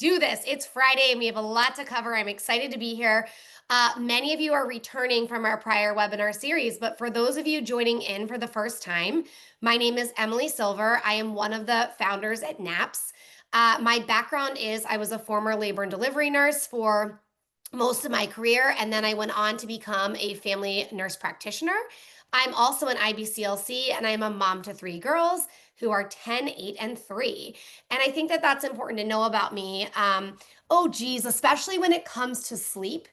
do this. It's Friday and we have a lot to cover. I'm excited to be here. Many of you are returning from our prior webinar series, but for those of you joining in for the first time, my name is Emily Silver. I am one of the founders at NAPS. My background is I was a former labor and delivery nurse for most of my career, and then I went on to become a family nurse practitioner. I'm also an IBCLC, and I'm a mom to three girls who are 10, 8, and 3. And I think that that's important to know about me. Oh, geez, especially when it comes to sleep,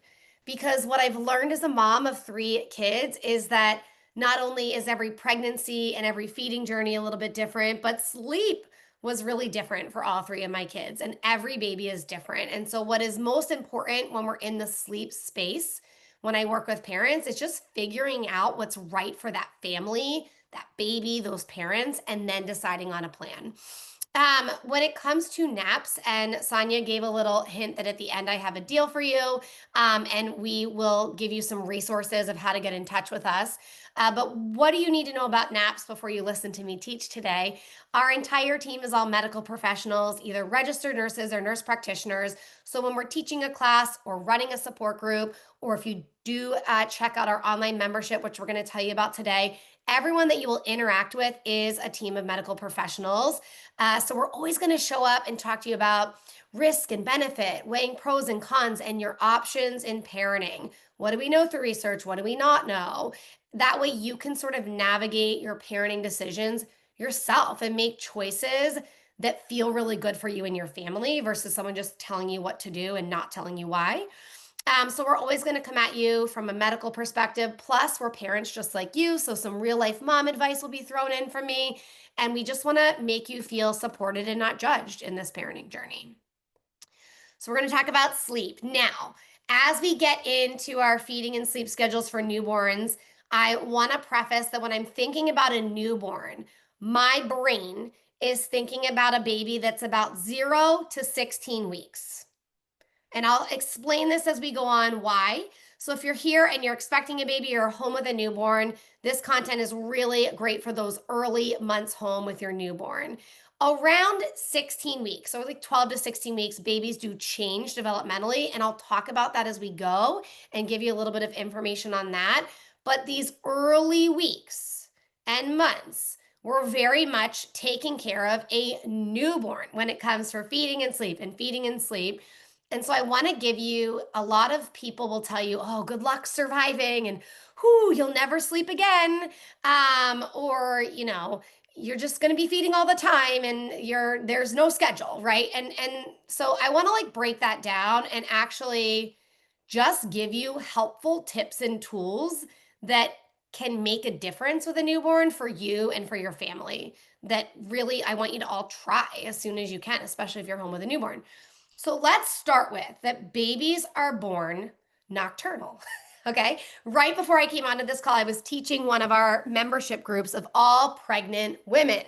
because what I've learned as a mom of three kids is that not only is every pregnancy and every feeding journey a little bit different, but sleep was really different for all three of my kids, and every baby is different. And so, what is most important when we're in the sleep space, when I work with parents, is just figuring out what's right for that family, that baby, those parents, and then deciding on a plan. When it comes to naps, and Sonia gave a little hint that at the end I have a deal for you, and we will give you some resources of how to get in touch with us. But what do you need to know about naps before you listen to me teach today? Our entire team is all medical professionals, either registered nurses or nurse practitioners. So when we're teaching a class or running a support group, or if you do check out our online membership, which we're going to tell you about today, everyone that you will interact with is a team of medical professionals. So we're always going to show up and talk to you about risk and benefit, weighing pros and cons, and your options in parenting. What do we know through research? What do we not know? That way you can sort of navigate your parenting decisions yourself and make choices that feel really good for you and your family versus someone just telling you what to do and not telling you why. So we're always going to come at you from a medical perspective. Plus, we're parents just like you. So some real life mom advice will be thrown in from me. And we just want to make you feel supported and not judged in this parenting journey. So we're going to talk about sleep. Now, as we get into our feeding and sleep schedules for newborns, I want to preface that when I'm thinking about a newborn, my brain is thinking about a baby that's about 0 to 16 weeks. And I'll explain this as we go on why. So if you're here and you're expecting a baby or home with a newborn, this content is really great for those early months home with your newborn. Around 16 weeks, so like 12 to 16 weeks, babies do change developmentally. And I'll talk about that as we go and give you a little bit of information on that. But these early weeks and months, we're very much taking care of a newborn when it comes for feeding and sleep and feeding and sleep. And so I want to give you, a lot of people will tell you, oh, good luck surviving, and whoo, you'll never sleep again. Or, you're just going to be feeding all the time and there's no schedule, right? And so I want to like break that down and actually just give you helpful tips and tools that can make a difference with a newborn for you and for your family, that really I want you to all try as soon as you can, especially if you're home with a newborn. So let's start with that babies are born nocturnal. Okay. Right before I came onto this call, I was teaching one of our membership groups of all pregnant women.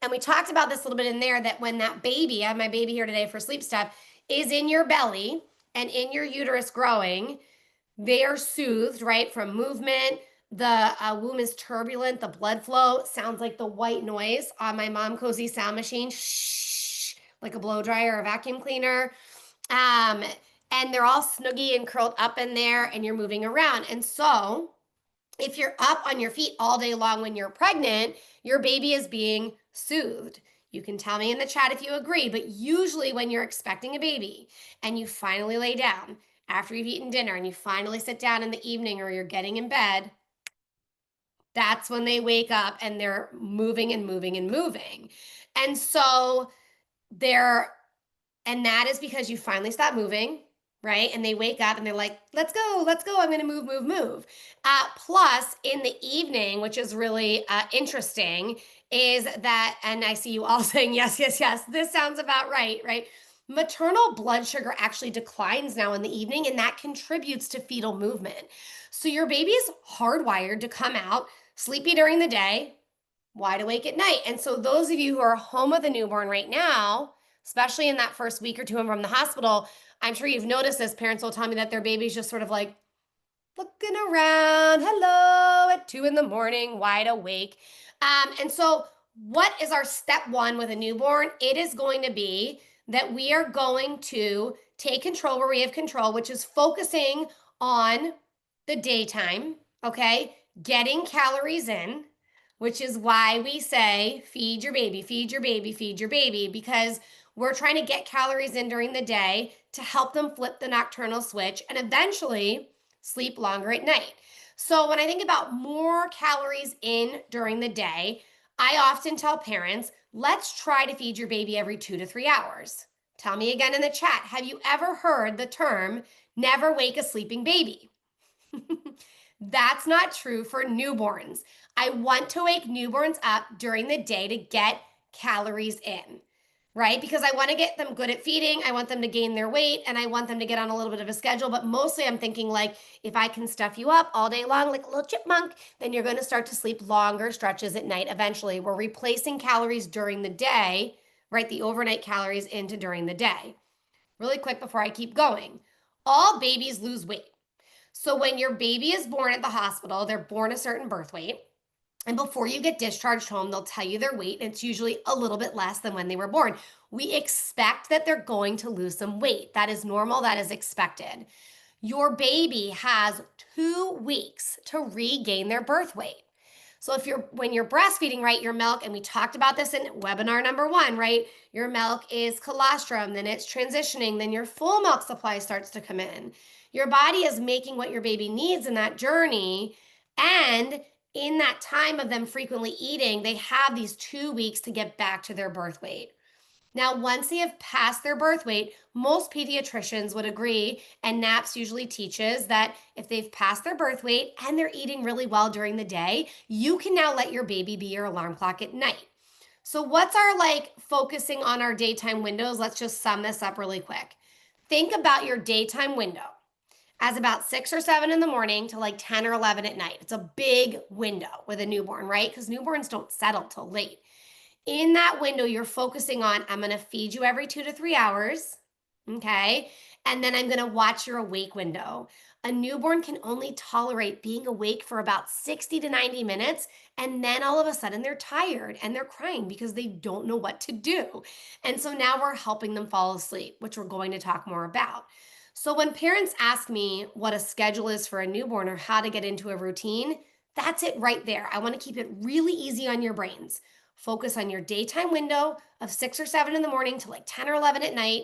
And we talked about this a little bit in there, that when that baby, I have my baby here today for sleep stuff, is in your belly and in your uterus growing, they are soothed, right, from movement. The womb is turbulent. The blood flow sounds like the white noise on my Mom Cozy sound machine. Shh, like a blow dryer or a vacuum cleaner. Um, and they're all snuggy and curled up in there, and you're moving around. And so, if you're up on your feet all day long when you're pregnant, your baby is being soothed. You can tell me in the chat if you agree, but usually when you're expecting a baby and you finally lay down after you've eaten dinner and you finally sit down in the evening or you're getting in bed, that's when they wake up and they're moving and moving and moving. And so they're and that is because you finally stop moving, right? And they wake up and they're like, let's go, let's go. I'm going to move, move, move. Plus, in the evening, which is really interesting, is that, and I see you all saying, yes, yes, yes, this sounds about right, right? Maternal blood sugar actually declines now in the evening, and that contributes to fetal movement. So your baby is hardwired to come out sleepy during the day, wide awake at night. And so those of you who are home with a newborn right now, especially in that first week or two from the hospital, I'm sure you've noticed this. Parents will tell me that their baby's just sort of like looking around, hello, at 2 a.m, wide awake. And so what is our step one with a newborn? It is going to be that we are going to take control where we have control, which is focusing on the daytime, okay? Getting calories in, which is why we say feed your baby, feed your baby, feed your baby, because we're trying to get calories in during the day to help them flip the nocturnal switch and eventually sleep longer at night. So, when I think about more calories in during the day, I often tell parents, let's try to feed your baby every 2 to 3 hours. Tell me again in the chat, have you ever heard the term never wake a sleeping baby? That's not true for newborns. I want to wake newborns up during the day to get calories in, right? Because I want to get them good at feeding. I want them to gain their weight and I want them to get on a little bit of a schedule. But mostly I'm thinking like, if I can stuff you up all day long like a little chipmunk, then you're going to start to sleep longer stretches at night eventually. We're replacing calories during the day, right? The overnight calories into during the day. Really quick before I keep going. All babies lose weight. So when your baby is born at the hospital, they're born a certain birth weight. And before you get discharged home, they'll tell you their weight. It's usually a little bit less than when they were born. We expect that they're going to lose some weight. That is normal, that is expected. Your baby has 2 weeks to regain their birth weight. So when you're breastfeeding, right, your milk, and we talked about this in webinar number 1, right? Your milk is colostrum, then it's transitioning, then your full milk supply starts to come in. Your body is making what your baby needs in that journey, and in that time of them frequently eating, they have these 2 weeks to get back to their birth weight. Now, once they have passed their birth weight, most pediatricians would agree, and NAPS usually teaches that if they've passed their birth weight and they're eating really well during the day, you can now let your baby be your alarm clock at night. So, what's our focusing on our daytime windows? Let's just sum this up really quick. Think about your daytime window as about 6 or 7 in the morning to 10 or 11 at night. It's a big window with a newborn, right? Because newborns don't settle till late. In that window, you're focusing on, I'm going to feed you every 2 to 3 hours. Okay. And then I'm going to watch your awake window. A newborn can only tolerate being awake for about 60 to 90 minutes. And then all of a sudden they're tired and they're crying because they don't know what to do. And so now we're helping them fall asleep, which we're going to talk more about. So when parents ask me what a schedule is for a newborn or how to get into a routine, that's it right there. I want to keep it really easy on your brains. Focus on your daytime window of 6 or 7 in the morning to 10 or 11 at night.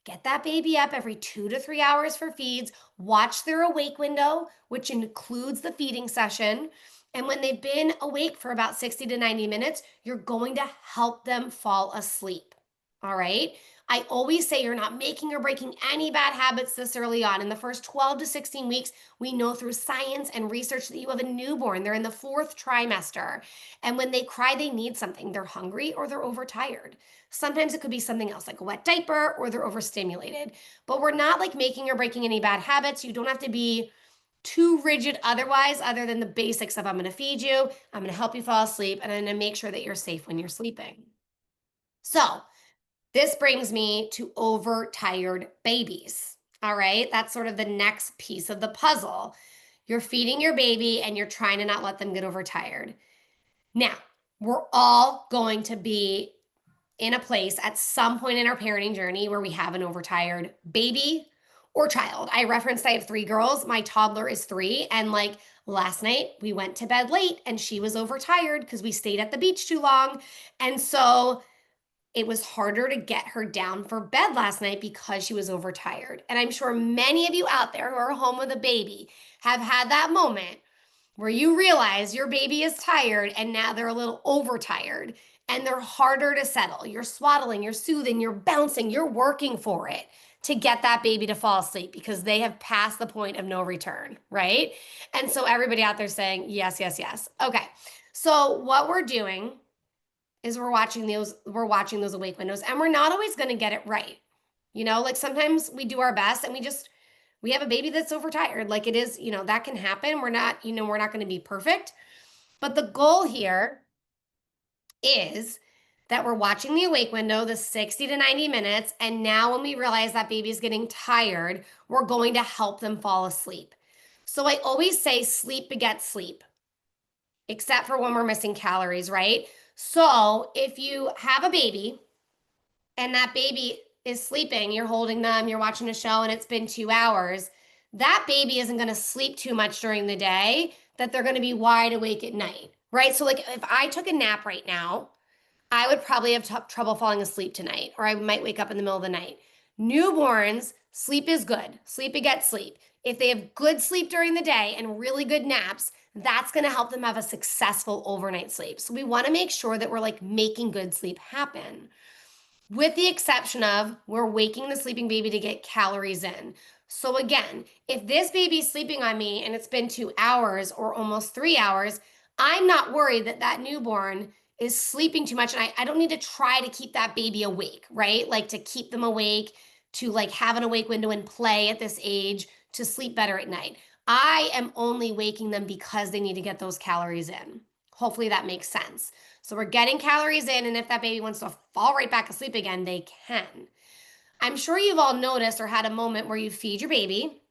Get that baby up every 2 to 3 hours for feeds. Watch their awake window, which includes the feeding session. And when they've been awake for about 60 to 90 minutes, you're going to help them fall asleep. All right. I always say you're not making or breaking any bad habits this early on. In the first 12 to 16 weeks, we know through science and research that you have a newborn. They're in the 4th trimester. And when they cry, they need something. They're hungry or they're overtired. Sometimes it could be something else like a wet diaper or they're overstimulated. But we're not making or breaking any bad habits. You don't have to be too rigid otherwise, other than the basics of I'm going to feed you, I'm going to help you fall asleep, and I'm going to make sure that you're safe when you're sleeping. So, this brings me to overtired babies. All right, that's sort of the next piece of the puzzle. You're feeding your baby and you're trying to not let them get overtired. Now, we're all going to be in a place at some point in our parenting journey where we have an overtired baby or child. I referenced I have 3 girls. My toddler is 3. And last night, we went to bed late and she was overtired because we stayed at the beach too long. And so it was harder to get her down for bed last night because she was overtired. And I'm sure many of you out there who are home with a baby have had that moment where you realize your baby is tired and now they're a little overtired and they're harder to settle. You're swaddling, you're soothing, you're bouncing, you're working for it to get that baby to fall asleep because they have passed the point of no return, right? And so everybody out there saying, yes, yes, yes. Okay. So what we're doing is we're watching those awake windows, and we're not always going to get it right. Sometimes we do our best and we have a baby that's overtired. It is, that can happen. We're not going to be perfect. But the goal here is that we're watching the awake window, the 60 to 90 minutes. And now when we realize that baby's getting tired, we're going to help them fall asleep. So I always say sleep begets sleep, except for when we're missing calories, right? So if you have a baby and that baby is sleeping, you're holding them, you're watching a show, and it's been 2 hours, that baby isn't going to sleep too much during the day that they're going to be wide awake at night, right? So, like, if I took a nap right now, I would probably have trouble falling asleep tonight, or I might wake up in the middle of the night. Newborns, sleep is good. Sleep begets sleep. If they have good sleep during the day and really good naps, that's going to help them have a successful overnight sleep. So we want to make sure that we're like making good sleep happen, with the exception of we're waking the sleeping baby to get calories in. So again, if this baby's sleeping on me and it's been 2 hours or almost 3 hours, I'm not worried that that newborn is sleeping too much, and I don't need to try to keep that baby awake, right? Like to keep them awake, to like have an awake window and play at this age to sleep better at night. I am only waking them because they need to get those calories in. Hopefully that makes sense. So we're getting calories in, and if that baby wants to fall right back asleep again, they can. I'm sure you've all noticed or had a moment where you feed your baby,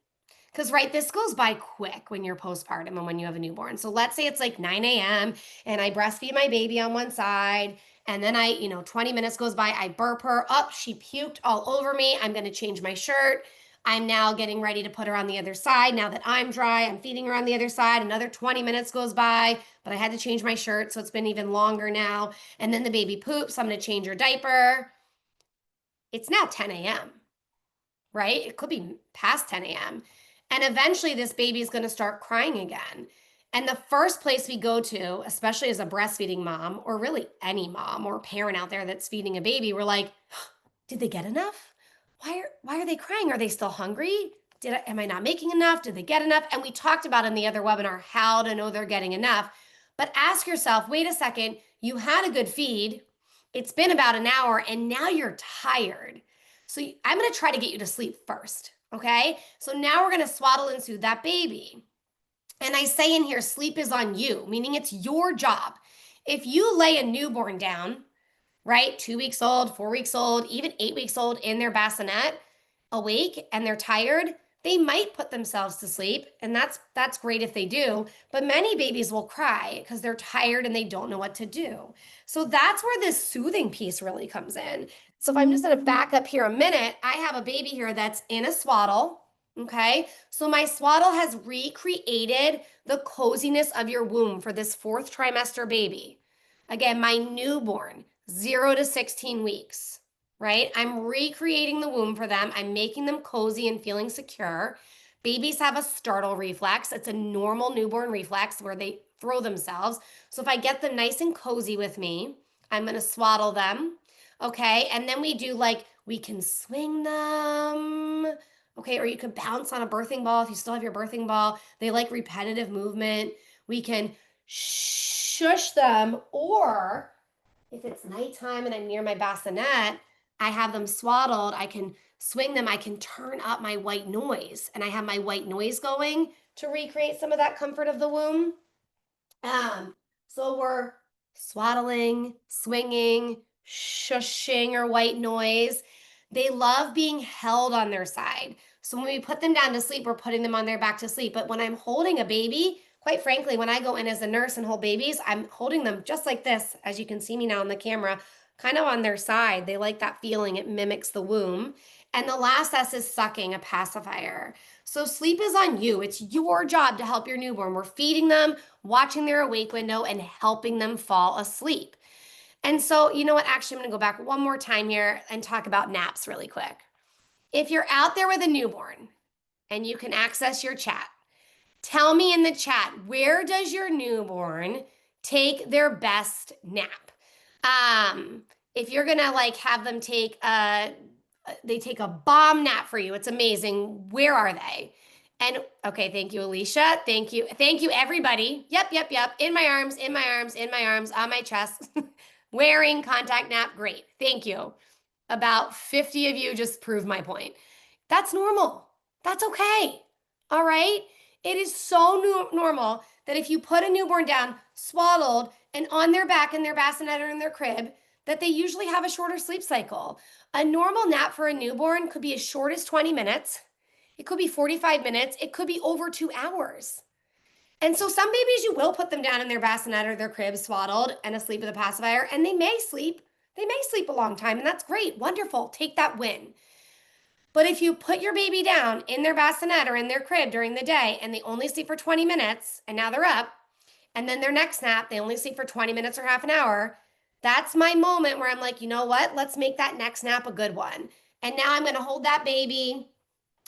because, right, this goes by quick when you're postpartum and when you have a newborn. So let's say it's like 9 a.m. and I breastfeed my baby on one side, and then 20 minutes goes by, I burp her up, she puked all over me. I'm going to change my shirt. I'm now getting ready to put her on the other side. Now that I'm dry, I'm feeding her on the other side. Another 20 minutes goes by, but I had to change my shirt, so it's been even longer now. And then the baby poops. I'm going to change her diaper. It's now 10 a.m., right? It could be past 10 a.m. And eventually this baby is going to start crying again. And the first place we go to, especially as a breastfeeding mom, or really any mom or parent out there that's feeding a baby, we're like, did they get enough? Why are they crying? Are they still hungry? Am I not making enough? Did they get enough? And we talked about in the other webinar how to know they're getting enough. But ask yourself, wait a second, you had a good feed. It's been about an hour and now you're tired. So I'm going to try to get you to sleep first. Okay. So now we're going to swaddle and soothe that baby. And I say in here, sleep is on you, meaning it's your job. If you lay a newborn down, right, 2 weeks old, 4 weeks old, even 8 weeks old in their bassinet, awake and they're tired, they might put themselves to sleep, and that's great if they do, but many babies will cry because they're tired and they don't know what to do. So that's where this soothing piece really comes in. So if I'm just going to back up here a minute, I have a baby here that's in a swaddle, okay? So my swaddle has recreated the coziness of your womb for this 4th trimester baby. Again, my newborn, 0 to 16 weeks, right? I'm recreating the womb for them. I'm making them cozy and feeling secure. Babies have a startle reflex. It's a normal newborn reflex where they throw themselves. So if I get them nice and cozy with me, I'm going to swaddle them. Okay. And then we can swing them. Okay. Or you can bounce on a birthing ball if you still have your birthing ball. They like repetitive movement. We can shush them, or if it's nighttime and I'm near my bassinet, I have them swaddled, I can swing them, I can turn up my white noise, and I have my white noise going to recreate some of that comfort of the womb. So we're swaddling, swinging, shushing, or white noise. They love being held on their side. So when we put them down to sleep, we're putting them on their back to sleep. But when I'm holding a baby, quite frankly, when I go in as a nurse and hold babies, I'm holding them just like this, as you can see me now on the camera, kind of on their side. They like that feeling. It mimics the womb. And the last S is sucking, a pacifier. So sleep is on you. It's your job to help your newborn. We're feeding them, watching their awake window, and helping them fall asleep. And so, you know what? Actually, I'm going to go back one more time here and talk about naps really quick. If you're out there with a newborn and you can access your chat, tell me in the chat, where does your newborn take their best nap? If you're going to like have them take they take a bomb nap for you, it's amazing. Where are they? And okay, thank you, Alicia. Thank you. Thank you, everybody. Yep. In my arms, in my arms, in my arms, on my chest. Wearing contact nap, great. Thank you. About 50 of you just proved my point. That's normal. That's okay. All right? It is so normal that if you put a newborn down, swaddled, and on their back in their bassinet or in their crib, that they usually have a shorter sleep cycle. A normal nap for a newborn could be as short as 20 minutes. It could be 45 minutes. It could be over 2 hours. And so some babies, you will put them down in their bassinet or their crib swaddled and asleep with a pacifier, and they may sleep They may sleep a long time, and that's great. Wonderful. Take that win. But if you put your baby down in their bassinet or in their crib during the day and they only sleep for 20 minutes and now they're up, and then their next nap, they only sleep for 20 minutes or half an hour, that's my moment where I'm like, you know what? Let's make that next nap a good one. And now I'm going to hold that baby.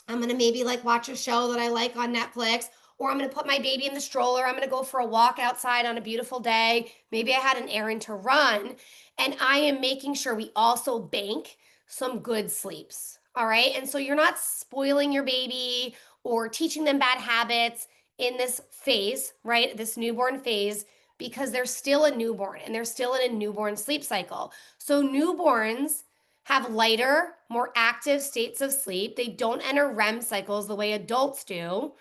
I'm going to maybe like watch a show that I like on Netflix, or I'm going to put my baby in the stroller. I'm going to go for a walk outside on a beautiful day. Maybe I had an errand to run. And I am making sure we also bank some good sleeps. All right. And so you're not spoiling your baby or teaching them bad habits in this phase, right? This newborn phase, because they're still a newborn and they're still in a newborn sleep cycle. So newborns have lighter, more active states of sleep. They don't enter REM cycles the way adults do.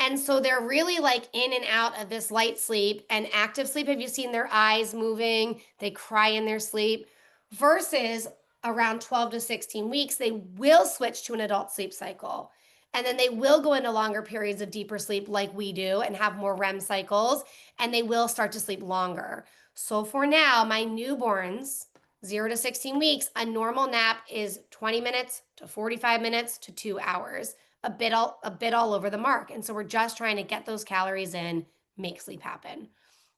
And so they're really like in and out of this light sleep and active sleep. Have you seen their eyes moving? They cry in their sleep. Versus around 12 to 16 weeks, they will switch to an adult sleep cycle. And then they will go into longer periods of deeper sleep like we do and have more REM cycles. And they will start to sleep longer. So for now, my newborns, 0 to 16 weeks, a normal nap is 20 minutes to 45 minutes to 2 hours, a bit all over the mark. And so we're just trying to get those calories in, make sleep happen.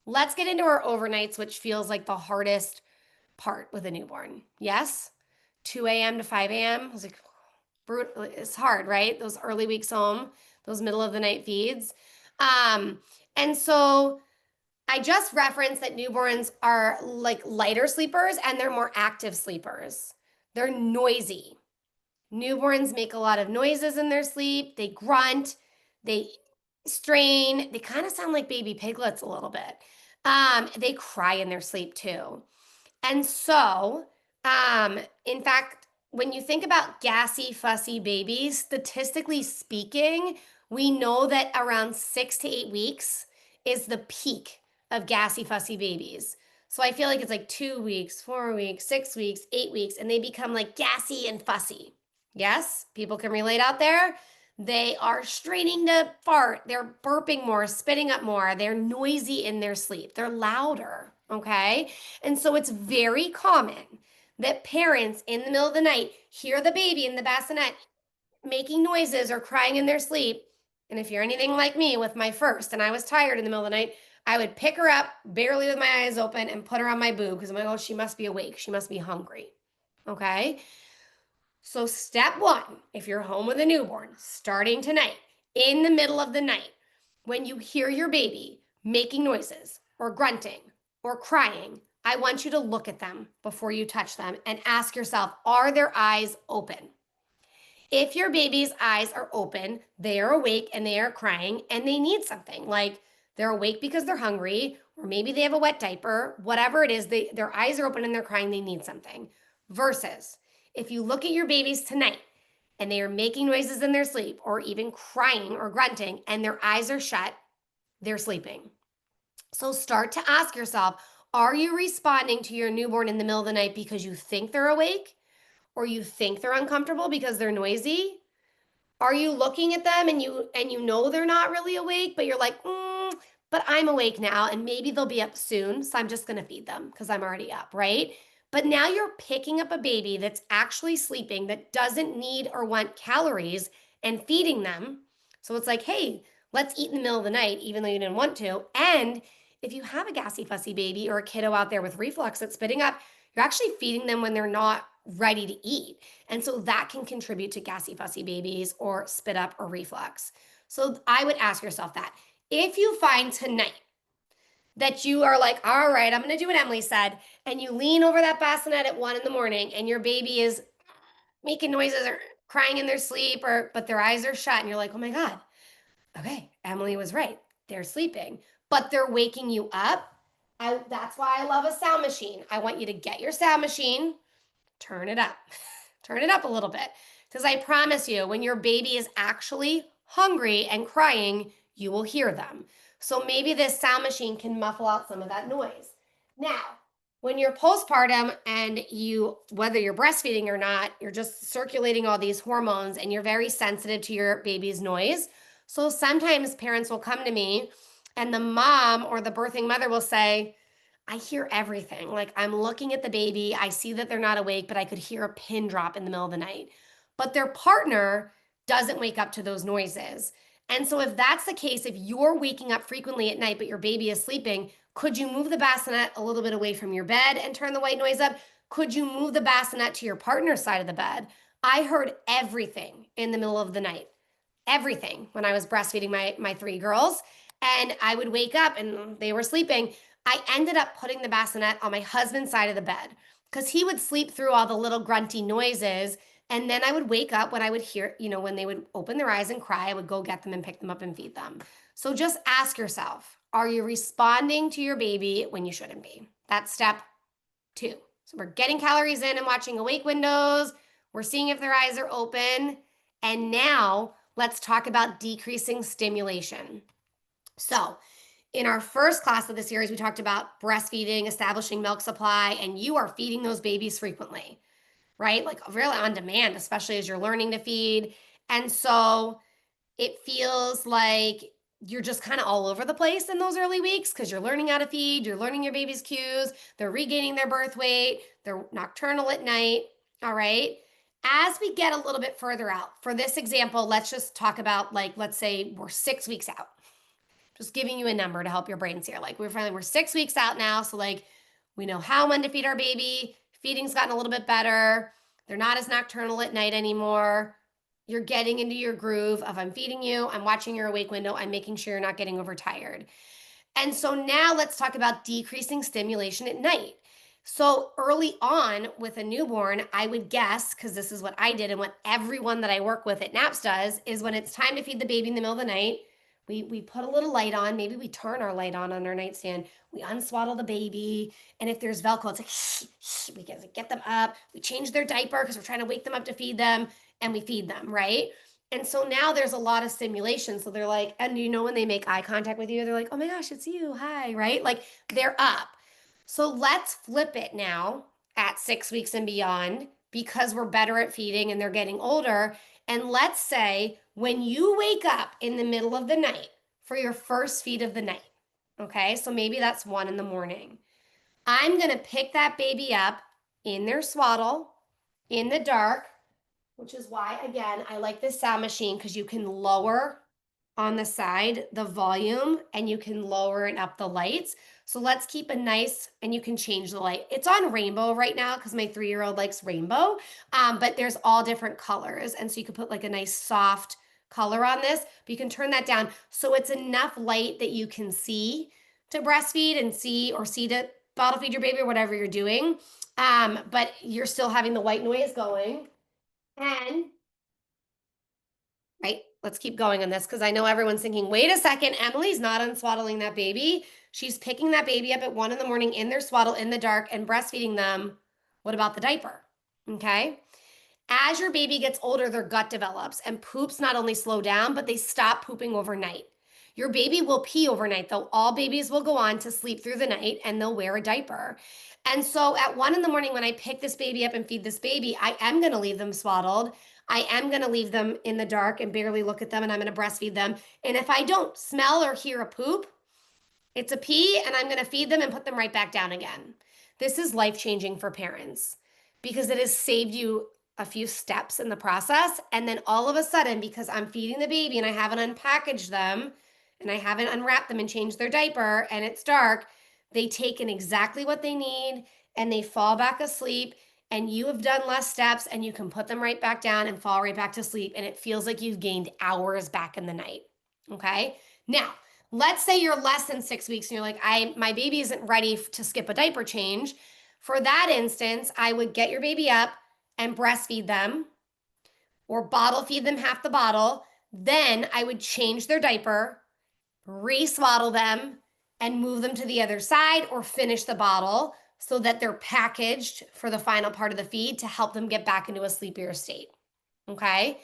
Let's get into our overnights, which feels like the hardest part with a newborn. Yes, 2 a.m. to 5 a.m. It's like brutal. It's hard, right? Those early weeks home, those middle of the night feeds. And so I just referenced that newborns are like lighter sleepers and they're more active sleepers. They're noisy. Newborns make a lot of noises in their sleep. They grunt, they strain, they kind of sound like baby piglets a little bit. They cry in their sleep too. And so, in fact, when you think about gassy, fussy babies, statistically speaking, we know that around 6 to 8 weeks is the peak of gassy, fussy babies. So I feel like it's like 2 weeks, 4 weeks, 6 weeks, 8 weeks, and they become like gassy and fussy. Yes, people can relate out there. They are straining to fart. They're burping more, spitting up more. They're noisy in their sleep. They're louder. Okay. And so it's very common that parents in the middle of the night hear the baby in the bassinet making noises or crying in their sleep. And if you're anything like me with my first and I was tired in the middle of the night, I would pick her up barely with my eyes open and put her on my boob because I'm like, oh, she must be awake. She must be hungry. Okay. So, step one, if you're home with a newborn, starting tonight, in the middle of the night, when you hear your baby making noises or grunting or crying, I want you to look at them before you touch them and ask yourself, are their eyes open? If your baby's eyes are open, they are awake and they are crying and they need something, like they're awake because they're hungry, or maybe they have a wet diaper, whatever it is, their eyes are open and they're crying, they need something. Versus if you look at your babies tonight and they are making noises in their sleep or even crying or grunting and their eyes are shut, they're sleeping. So start to ask yourself, are you responding to your newborn in the middle of the night because you think they're awake or you think they're uncomfortable because they're noisy? Are you looking at them and you know they're not really awake, but you're like, but I'm awake now and maybe they'll be up soon, so I'm just going to feed them because I'm already up, right? But now you're picking up a baby that's actually sleeping, that doesn't need or want calories, and feeding them. So it's like, hey, let's eat in the middle of the night, even though you didn't want to. And if you have a gassy, fussy baby or a kiddo out there with reflux that's spitting up, you're actually feeding them when they're not ready to eat. And so that can contribute to gassy, fussy babies or spit up or reflux. So I would ask yourself that. If you find tonight that you are like, all right, I'm going to do what Emily said, and you lean over that bassinet at 1 a.m. and your baby is making noises or crying in their sleep, but their eyes are shut, and you're like, oh my God, okay, Emily was right. They're sleeping, but they're waking you up. That's why I love a sound machine. I want you to get your sound machine, turn it up, turn it up a little bit. Because I promise you, when your baby is actually hungry and crying, you will hear them. So maybe this sound machine can muffle out some of that noise. Now, when you're postpartum and whether you're breastfeeding or not, you're just circulating all these hormones and you're very sensitive to your baby's noise. So sometimes parents will come to me and the mom or the birthing mother will say, I hear everything. Like I'm looking at the baby, I see that they're not awake, but I could hear a pin drop in the middle of the night. But their partner doesn't wake up to those noises. And so, if that's the case, if you're waking up frequently at night, but your baby is sleeping, could you move the bassinet a little bit away from your bed and turn the white noise up? Could you move the bassinet to your partner's side of the bed? I heard everything in the middle of the night, everything when I was breastfeeding my three girls. And I would wake up and they were sleeping. I ended up putting the bassinet on my husband's side of the bed because he would sleep through all the little grunty noises. And then I would wake up when I would hear, when they would open their eyes and cry, I would go get them and pick them up and feed them. So just ask yourself, are you responding to your baby when you shouldn't be? That's step 2. So we're getting calories in and watching awake windows. We're seeing if their eyes are open. And now let's talk about decreasing stimulation. So, in our first class of the series, we talked about breastfeeding, establishing milk supply, and you are feeding those babies frequently, right? Like really on demand, especially as you're learning to feed. And so it feels like you're just kind of all over the place in those early weeks because you're learning how to feed, you're learning your baby's cues, they're regaining their birth weight, they're nocturnal at night. All right. As we get a little bit further out, for this example, let's just talk about let's say we're 6 weeks out. Just giving you a number to help your brains here. Like we're 6 weeks out now. So we know how when to feed our baby. Feeding's gotten a little bit better. They're not as nocturnal at night anymore. You're getting into your groove of I'm feeding you, I'm watching your awake window, I'm making sure you're not getting overtired. And so now let's talk about decreasing stimulation at night. So early on with a newborn, I would guess, because this is what I did and what everyone that I work with at NAPS does, is when it's time to feed the baby in the middle of the night, we put a little light on. Maybe we turn our light on our nightstand. We unswaddle the baby. And if there's Velcro, it's like, shh, shh, we get them up. We change their diaper because we're trying to wake them up to feed them. And we feed them, right? And so now there's a lot of stimulation. So they're like, and when they make eye contact with you, they're like, oh my gosh, it's you. Hi, right? Like they're up. So let's flip it now at 6 weeks and beyond because we're better at feeding and they're getting older. And let's say when you wake up in the middle of the night for your first feed of the night, okay? So maybe that's 1 a.m. I'm going to pick that baby up in their swaddle in the dark, which is why, again, I like this sound machine because you can lower on the side the volume and you can lower and up the lights. So let's keep a nice, and you can change the light. It's on rainbow right now because my 3-year-old likes rainbow, but there's all different colors. And so you can put like a nice soft color on this, but you can turn that down so it's enough light that you can see to breastfeed and see to bottle feed your baby or whatever you're doing. But you're still having the white noise going. And right, let's keep going on this because I know everyone's thinking, wait a second, Emily's not unswaddling that baby. She's picking that baby up at 1 a.m. in their swaddle in the dark and breastfeeding them. What about the diaper? Okay. As your baby gets older, their gut develops and poops not only slow down, but they stop pooping overnight. Your baby will pee overnight, though. All babies will go on to sleep through the night and they'll wear a diaper. And so at 1 a.m, when I pick this baby up and feed this baby, I am going to leave them swaddled. I am going to leave them in the dark and barely look at them, and I'm going to breastfeed them. And if I don't smell or hear a poop, it's a pee, and I'm going to feed them and put them right back down again. This is life-changing for parents because it has saved you a few steps in the process. And then all of a sudden, because I'm feeding the baby and I haven't unpackaged them and I haven't unwrapped them and changed their diaper and it's dark, they take in exactly what they need and they fall back asleep, and you have done less steps and you can put them right back down and fall right back to sleep. And it feels like you've gained hours back in the night. Okay. Now, let's say you're less than 6 weeks and you're like, my baby isn't ready to skip a diaper change. For that instance, I would get your baby up and breastfeed them or bottle feed them half the bottle. Then I would change their diaper, re-swaddle them, and move them to the other side or finish the bottle so that they're packaged for the final part of the feed to help them get back into a sleepier state. Okay?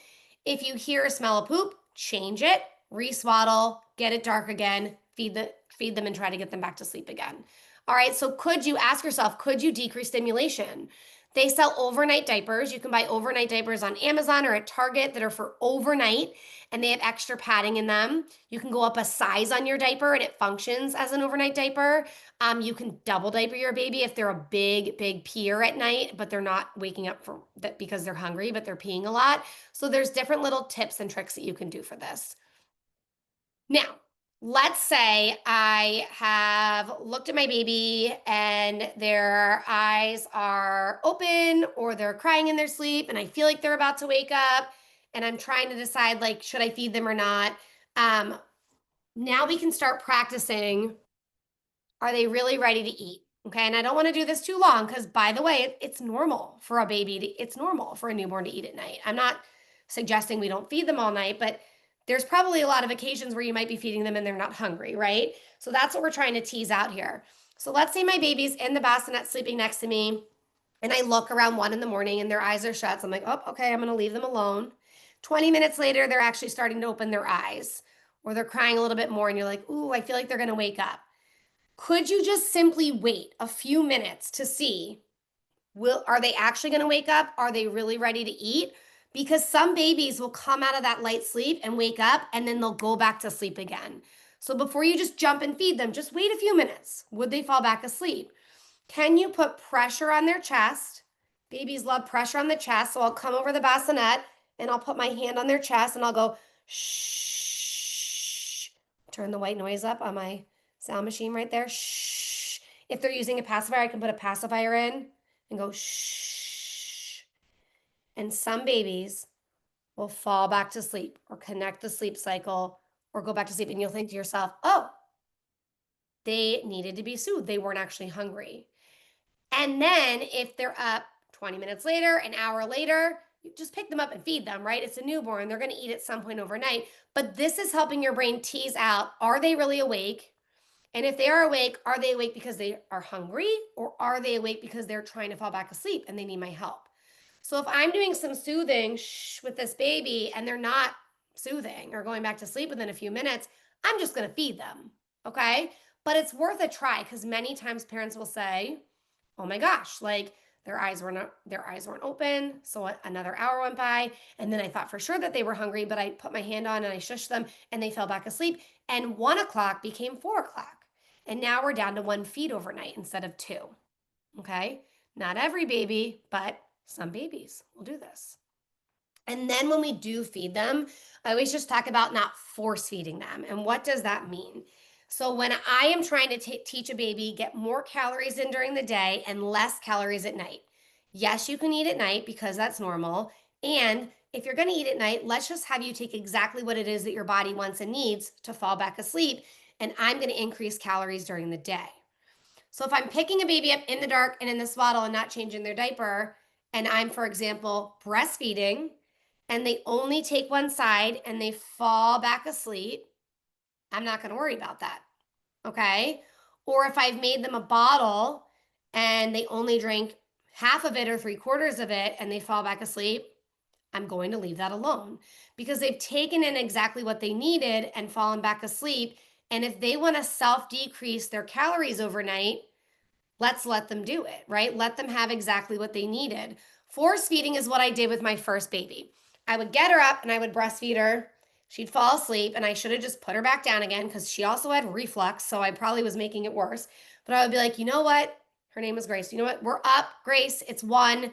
If you hear a smell of poop, change it, re-swaddle, get it dark again, feed them and try to get them back to sleep again. All right, so could you ask yourself, could you decrease stimulation? They sell overnight diapers. You can buy overnight diapers on Amazon or at Target that are for overnight, and they have extra padding in them. You can go up a size on your diaper and it functions as an overnight diaper. You can double diaper your baby if they're a big peer at night, but they're not waking up for that because they're hungry, but they're peeing a lot. So there's different little tips and tricks that you can do for this. Now, let's say I have looked at my baby and their eyes are open or they're crying in their sleep and I feel like they're about to wake up and I'm trying to decide like should I feed them or not. Um Now we can start practicing, are they really ready to eat? Okay. And I don't want to do this too long because, by the way, it's normal for a baby it's normal for a newborn to eat at night. I'm not suggesting we don't feed them all night, but there's probably a lot of occasions where you might be feeding them and they're not hungry, right? So that's what we're trying to tease out here. So let's say my baby's in the bassinet sleeping next to me, and I look around 1 in the morning and their eyes are shut. So I'm like, oh, okay, I'm going to leave them alone. 20 minutes later, they're actually starting to open their eyes or they're crying a little bit more, and you're like, ooh, I feel like they're going to wake up. Could you just simply wait a few minutes to see, are they actually going to wake up? Are they really ready to eat? Because some babies will come out of that light sleep and wake up and then they'll go back to sleep again. So before you just jump and feed them, just wait a few minutes. Would they fall back asleep? Can you put pressure on their chest? Babies love pressure on the chest. So I'll come over the bassinet and I'll put my hand on their chest and I'll go shh. Turn the white noise up on my sound machine right there. Shh. If they're using a pacifier, I can put a pacifier in and go shh. And some babies will fall back to sleep or connect the sleep cycle or go back to sleep. And you'll think to yourself, oh, they needed to be soothed. They weren't actually hungry. And then if they're up 20 minutes later, an hour later, you just pick them up and feed them, right? It's a newborn. They're going to eat at some point overnight. But this is helping your brain tease out, are they really awake? And if they are they awake because they are hungry, or are they awake because they're trying to fall back asleep and they need my help? So if I'm doing some soothing with this baby and they're not soothing or going back to sleep within a few minutes, I'm just going to feed them. Okay. But it's worth a try because many times parents will say, oh my gosh, like their eyes weren't open. So another hour went by. And then I thought for sure that they were hungry, but I put my hand on and I shushed them and they fell back asleep. And 1 o'clock became 4 o'clock. And now we're down to one feed overnight instead of two. Okay. Not every baby, but some babies will do this. And then when we do feed them, I always just talk about not force feeding them. And what does that mean? So when I am trying to teach a baby, get more calories in during the day and less calories at night. Yes, you can eat at night because that's normal. And if you're going to eat at night, let's just have you take exactly what it is that your body wants and needs to fall back asleep. And I'm going to increase calories during the day. So if I'm picking a baby up in the dark and in this bottle and not changing their diaper, and I'm, for example, breastfeeding, and they only take one side and they fall back asleep, I'm not going to worry about that. Okay. Or if I've made them a bottle and they only drink half of it or 3/4 of it and they fall back asleep, I'm going to leave that alone because they've taken in exactly what they needed and fallen back asleep. And if they want to self decrease their calories overnight, let's let them do it, right? Let them have exactly what they needed. Force feeding is what I did with my first baby. I would get her up and I would breastfeed her. She'd fall asleep and I should have just put her back down again because she also had reflux. So I probably was making it worse. But I would be like, you know what? Her name was Grace. You know what? We're up, Grace. It's 1.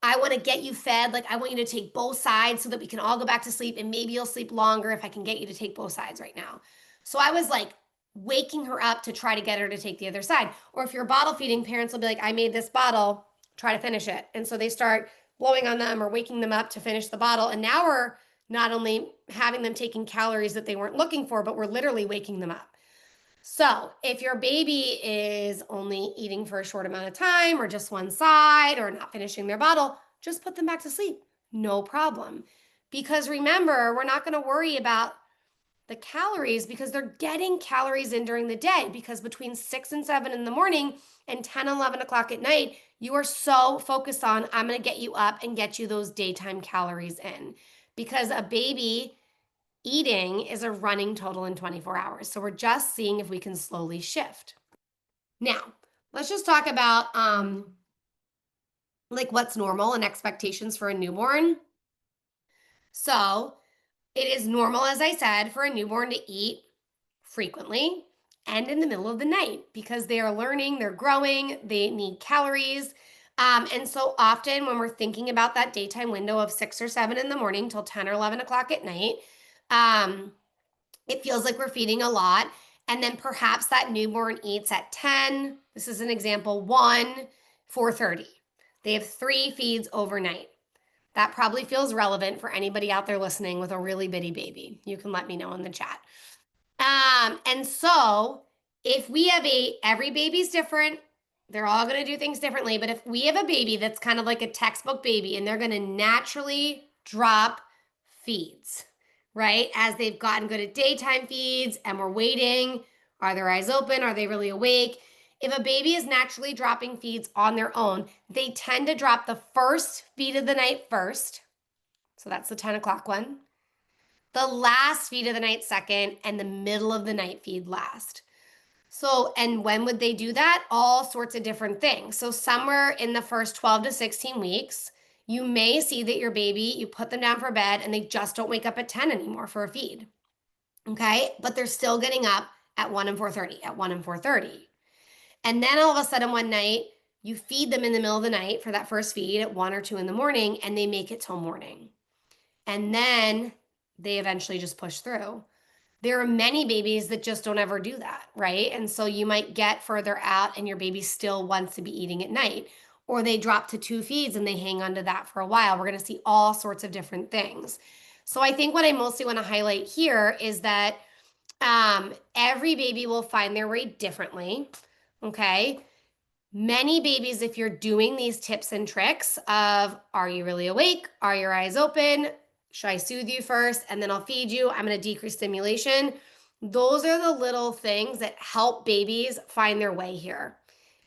I want to get you fed. Like, I want you to take both sides so that we can all go back to sleep. And maybe you'll sleep longer if I can get you to take both sides right now. So I was like waking her up to try to get her to take the other side. Or if you're bottle feeding, parents will be like, I made this bottle, try to finish it. And so they start blowing on them or waking them up to finish the bottle. And now we're not only having them taking calories that they weren't looking for, but we're literally waking them up. So if your baby is only eating for a short amount of time or just one side or not finishing their bottle, just put them back to sleep. No problem. Because remember, we're not going to worry about the calories because they're getting calories in during the day, because between 6 and 7 in the morning and 10 and 11 o'clock at night, you are so focused on, I'm going to get you up and get you those daytime calories in, because a baby eating is a running total in 24 hours. So we're just seeing if we can slowly shift. Now, let's just talk about like what's normal and expectations for a newborn. So it is normal, as I said, for a newborn to eat frequently and in the middle of the night because they are learning, they're growing, they need calories. And so often when we're thinking about that daytime window of 6 or 7 in the morning till 10 or 11 o'clock at night, um, it feels like we're feeding a lot. And then perhaps that newborn eats at 10. This is an example, 1, 4:30. They have 3 feeds overnight. That probably feels relevant for anybody out there listening with a really bitty baby. You can let me know in the chat. And so if we have every baby's different, they're all going to do things differently. But if we have a baby that's kind of like a textbook baby and they're going to naturally drop feeds, right? As they've gotten good at daytime feeds and we're waiting, are their eyes open? Are they really awake? If a baby is naturally dropping feeds on their own, they tend to drop the first feed of the night first. So that's the 10 o'clock one, the last feed of the night second, and the middle of the night feed last. So, and when would they do that? All sorts of different things. So somewhere in the first 12 to 16 weeks, you may see that your baby, you put them down for bed and they just don't wake up at 10 anymore for a feed. Okay? But they're still getting up at 1 and 4:30, at 1 and 4:30. And then all of a sudden one night, you feed them in the middle of the night for that first feed at 1 or 2 in the morning and they make it till morning. And then they eventually just push through. There are many babies that just don't ever do that, right? And so you might get further out and your baby still wants to be eating at night, or they drop to 2 feeds and they hang on to that for a while. We're going to see all sorts of different things. So I think what I mostly want to highlight here is that every baby will find their way differently, okay? Many babies, if you're doing these tips and tricks of, are you really awake? Are your eyes open? Should I soothe you first and then I'll feed you? I'm going to decrease stimulation. Those are the little things that help babies find their way here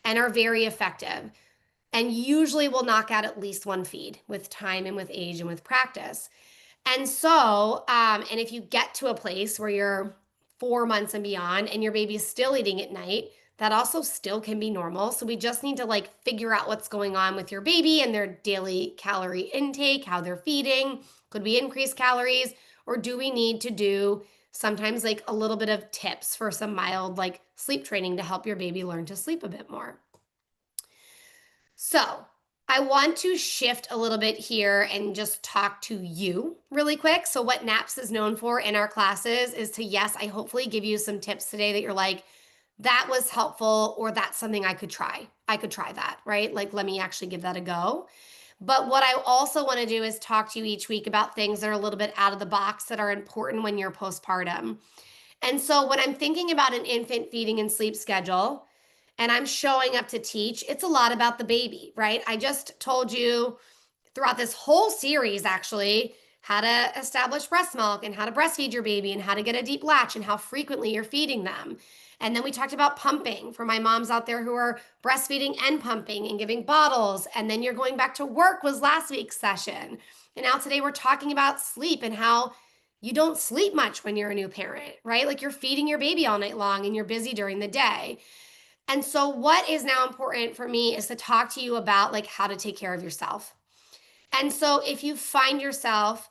and are very effective and usually will knock out at least one feed with time and with age and with practice. And so, and if you get to a place where you're 4 months and beyond and your baby's still eating at night, that also still can be normal. So we just need to like figure out what's going on with your baby and their daily calorie intake, how they're feeding. Could we increase calories or do we need to do sometimes like a little bit of tips for some mild like sleep training to help your baby learn to sleep a bit more? So I want to shift a little bit here and just talk to you really quick. So what NAPS is known for in our classes is to, yes, I hopefully give you some tips today that you're like, that was helpful, or that's something I could try. I could try that, right? Like, let me actually give that a go. But what I also want to do is talk to you each week about things that are a little bit out of the box that are important when you're postpartum. And so when I'm thinking about an infant feeding and sleep schedule, and I'm showing up to teach, it's a lot about the baby, right? I just told you throughout this whole series, actually, how to establish breast milk and how to breastfeed your baby and how to get a deep latch and how frequently you're feeding them. And then we talked about pumping for my moms out there who are breastfeeding and pumping and giving bottles. And then you're going back to work was last week's session. And now today we're talking about sleep and how you don't sleep much when you're a new parent, right? Like you're feeding your baby all night long and you're busy during the day. And so what is now important for me is to talk to you about like how to take care of yourself. And so if you find yourself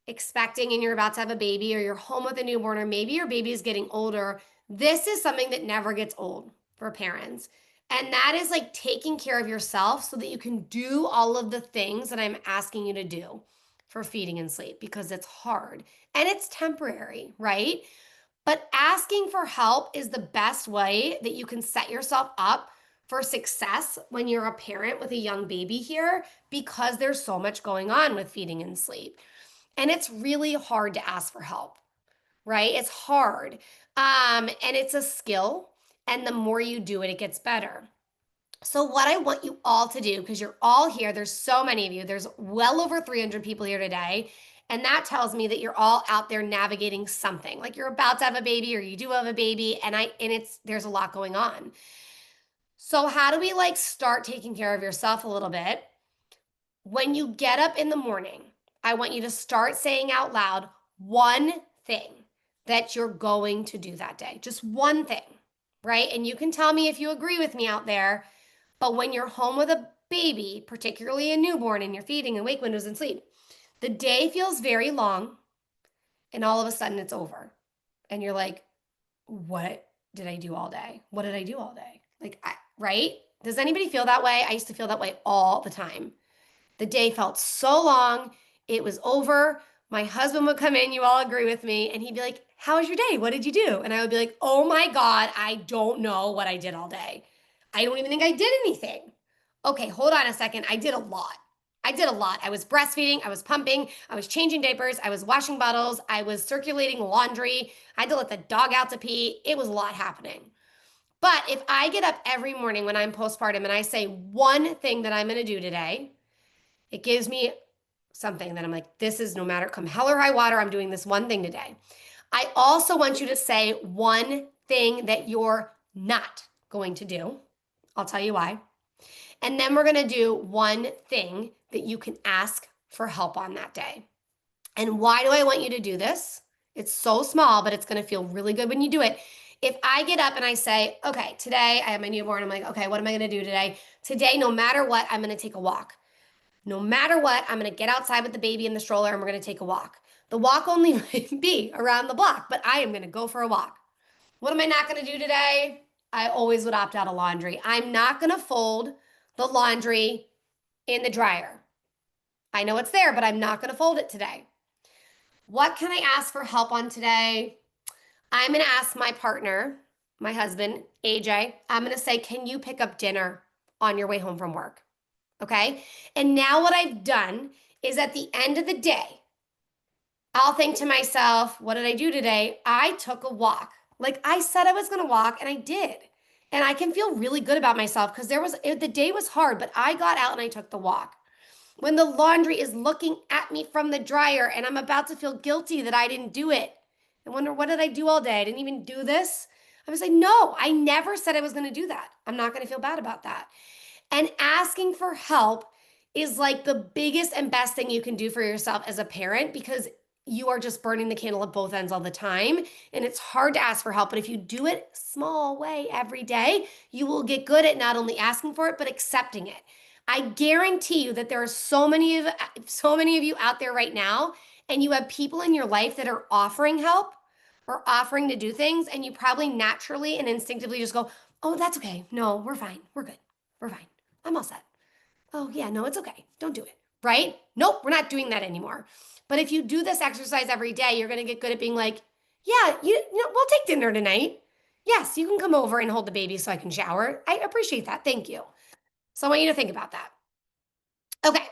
expecting and you're about to have a baby or you're home with a newborn or maybe your baby is getting older, this is something that never gets old for parents. And that is like taking care of yourself so that you can do all of the things that I'm asking you to do for feeding and sleep because it's hard and it's temporary, right? But asking for help is the best way that you can set yourself up for success when you're a parent with a young baby here because there's so much going on with feeding and sleep. And it's really hard to ask for help, right? It's hard. And it's a skill. And the more you do it, it gets better. So what I want you all to do, because you're all here, there's so many of you, there's well over 300 people here today. And that tells me that you're all out there navigating something. Like you're about to have a baby or you do have a baby and there's a lot going on. So how do we like start taking care of yourself a little bit? When you get up in the morning, I want you to start saying out loud one thing that you're going to do that day. Just one thing, right? And you can tell me if you agree with me out there. But when you're home with a baby, particularly a newborn, and you're feeding and wake windows and sleep, the day feels very long and all of a sudden it's over. And you're like, what did I do all day? What did I do all day? Right? Does anybody feel that way? I used to feel that way all the time. The day felt so long. It was over. My husband would come in, you all agree with me, and he'd be like, how was your day? What did you do? And I would be like, oh my God, I don't know what I did all day. I don't even think I did anything. Okay, hold on a second. I did a lot. I did a lot. I was breastfeeding, I was pumping, I was changing diapers, I was washing bottles, I was circulating laundry, I had to let the dog out to pee. It was a lot happening. But if I get up every morning when I'm postpartum and I say one thing that I'm going to do today, it gives me something that I'm like, this is no matter come hell or high water, I'm doing this one thing today. I also want you to say one thing that you're not going to do. I'll tell you why. And then we're going to do one thing that you can ask for help on that day. And why do I want you to do this? It's so small, but it's going to feel really good when you do it. If I get up and I say, okay, today I have my newborn, I'm like, okay, what am I going to do today? Today, no matter what, I'm going to take a walk. No matter what, I'm going to get outside with the baby in the stroller and we're going to take a walk. The walk only might be around the block, but I am going to go for a walk. What am I not going to do today? I always would opt out of laundry. I'm not going to fold the laundry in the dryer. I know it's there, but I'm not going to fold it today. What can I ask for help on today? I'm going to ask my partner, my husband, AJ, I'm going to say, can you pick up dinner on your way home from work? Okay. And now what I've done is at the end of the day, I'll think to myself, what did I do today? I took a walk. Like I said I was going to walk and I did. And I can feel really good about myself because the day was hard, but I got out and I took the walk. When the laundry is looking at me from the dryer and I'm about to feel guilty that I didn't do it. I wonder, what did I do all day? I didn't even do this. I was like, no, I never said I was going to do that. I'm not going to feel bad about that. And asking for help is like the biggest and best thing you can do for yourself as a parent because you are just burning the candle at both ends all the time. And it's hard to ask for help. But if you do it small way every day, you will get good at not only asking for it, but accepting it. I guarantee you that there are so many of you out there right now, and you have people in your life that are offering help or offering to do things, and you probably naturally and instinctively just go, oh, that's okay. No, we're fine. We're good. We're fine. I'm all set. Oh, yeah, no, it's okay. Don't do it. Right? Nope, we're not doing that anymore. But if you do this exercise every day, you're going to get good at being like, yeah, we'll take dinner tonight. Yes, you can come over and hold the baby so I can shower. I appreciate that. Thank you. So I want you to think about that. Okay.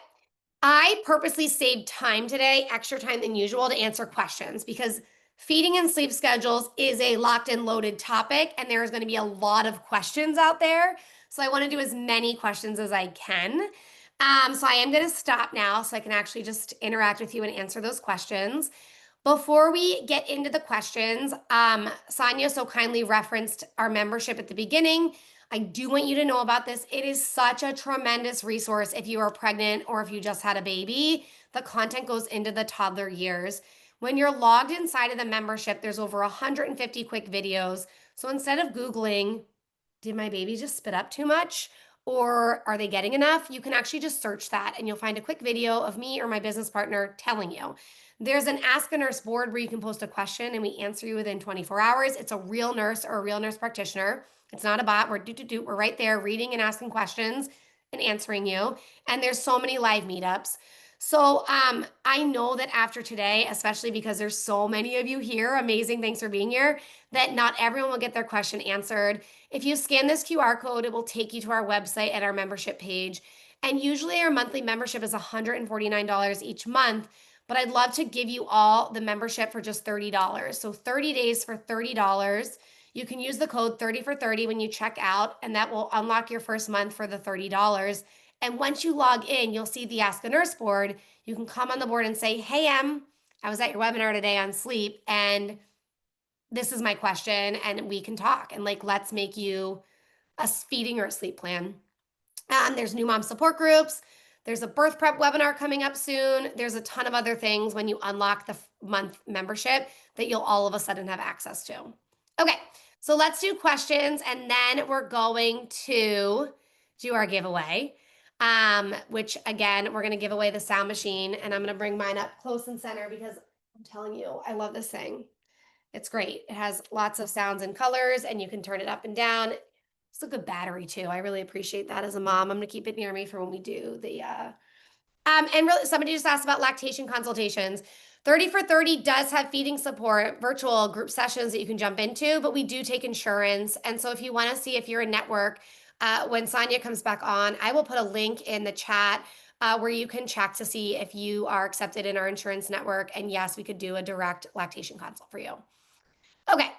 I purposely saved time today, extra time than usual, to answer questions because feeding and sleep schedules is a locked and loaded topic, and there's going to be a lot of questions out there. So I want to do as many questions as I can. So I am going to stop now so I can actually just interact with you and answer those questions. Before we get into the questions, Sonia so kindly referenced our membership at the beginning. I do want you to know about this. It is such a tremendous resource if you are pregnant or if you just had a baby. The content goes into the toddler years. When you're logged inside of the membership, there's over 150 quick videos. So instead of Googling, did my baby just spit up too much? Or are they getting enough? You can actually just search that and you'll find a quick video of me or my business partner telling you. There's an Ask a Nurse board where you can post a question and we answer you within 24 hours. It's a real nurse or a real nurse practitioner. It's not a bot. We're right there reading and asking questions and answering you. And there's so many live meetups. So I know that after today, especially because there's so many of you here, amazing, thanks for being here, that not everyone will get their question answered. If you scan this QR code, it will take you to our website and our membership page. And usually our monthly membership is $149 each month, but I'd love to give you all the membership for just $30. So 30 days for $30. You can use the code 30 for 30 when you check out, and that will unlock your first month for the $30. And once you log in, you'll see the Ask a Nurse board. You can come on the board and say, hey, Em, I was at your webinar today on sleep, and this is my question, and we can talk. And let's make you a feeding or a sleep plan. There's new mom support groups. There's a birth prep webinar coming up soon. There's a ton of other things when you unlock the month membership that you'll all of a sudden have access to. Okay, so let's do questions, and then we're going to do our giveaway. which again, we're going to give away the sound machine, and I'm going to bring mine up close and center because I'm telling you, I love this thing. It's great. It has lots of sounds and colors, and you can turn it up and down. It's a good battery too. I really appreciate that as a mom. I'm going to keep it near me for when we do the and really, somebody just asked about lactation consultations. 30 for 30 does have feeding support, virtual group sessions that you can jump into, but we do take insurance. And so if you want to see if you're a network, when Sonia comes back on, I will put a link in the chat where you can check to see if you are accepted in our insurance network. And yes, we could do a direct lactation consult for you. Okay,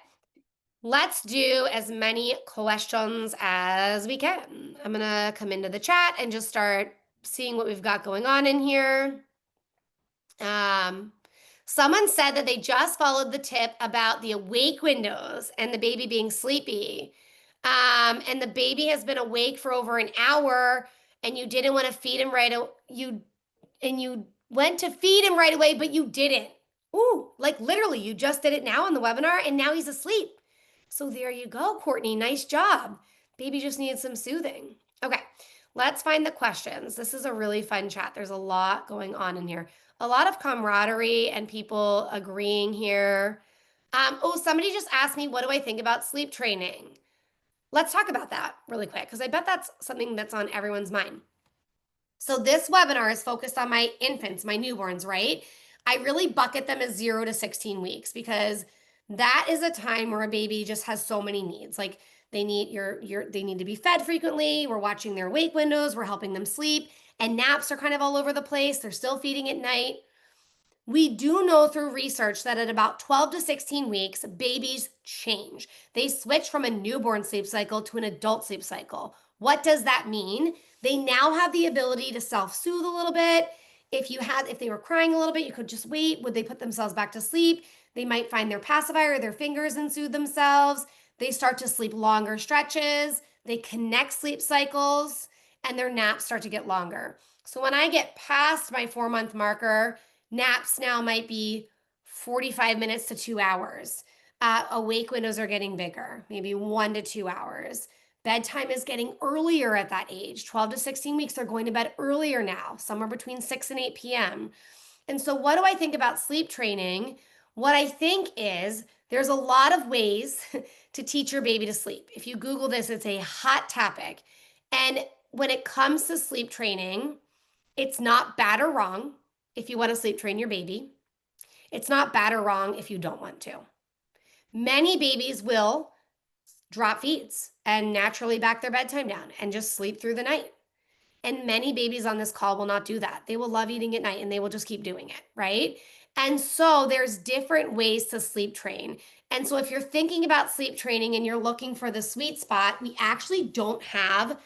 let's do as many questions as we can. I'm going to come into the chat and just start seeing what we've got going on in here. Someone said that they just followed the tip about the awake windows and the baby being sleepy. And the baby has been awake for over an hour and you didn't want to feed him you went to feed him right away, but you didn't. Ooh, like literally, you just did it now on the webinar and now he's asleep. So there you go, Courtney. Nice job. Baby just needs some soothing. Okay, let's find the questions. This is a really fun chat. There's a lot going on in here. A lot of camaraderie and people agreeing here. Oh, somebody just asked me, what do I think about sleep training? Let's talk about that really quick because I bet that's something that's on everyone's mind. So this webinar is focused on my infants, my newborns, right? I really bucket them as 0 to 16 weeks because that is a time where a baby just has so many needs. Like they need they need to be fed frequently. We're watching their wake windows, we're helping them sleep, and naps are kind of all over the place. They're still feeding at night. We do know through research that at about 12 to 16 weeks, babies change. They switch from a newborn sleep cycle to an adult sleep cycle. What does that mean? They now have the ability to self-soothe a little bit. If they were crying a little bit, you could just wait. Would they put themselves back to sleep? They might find their pacifier or their fingers and soothe themselves. They start to sleep longer stretches. They connect sleep cycles and their naps start to get longer. So when I get past my 4-month marker, naps now might be 45 minutes to 2 hours. Awake windows are getting bigger, maybe 1 to 2 hours. Bedtime is getting earlier at that age. 12 to 16 weeks, they're going to bed earlier now, somewhere between 6 and 8 p.m. And so, what do I think about sleep training? What I think is there's a lot of ways to teach your baby to sleep. If you Google this, it's a hot topic. And when it comes to sleep training, it's not bad or wrong if you want to sleep train your baby. It's not bad or wrong if you don't want to. Many babies will drop feeds and naturally back their bedtime down and just sleep through the night. And many babies on this call will not do that. They will love eating at night and they will just keep doing it, right? And so there's different ways to sleep train. And so if you're thinking about sleep training and you're looking for the sweet spot, we actually don't have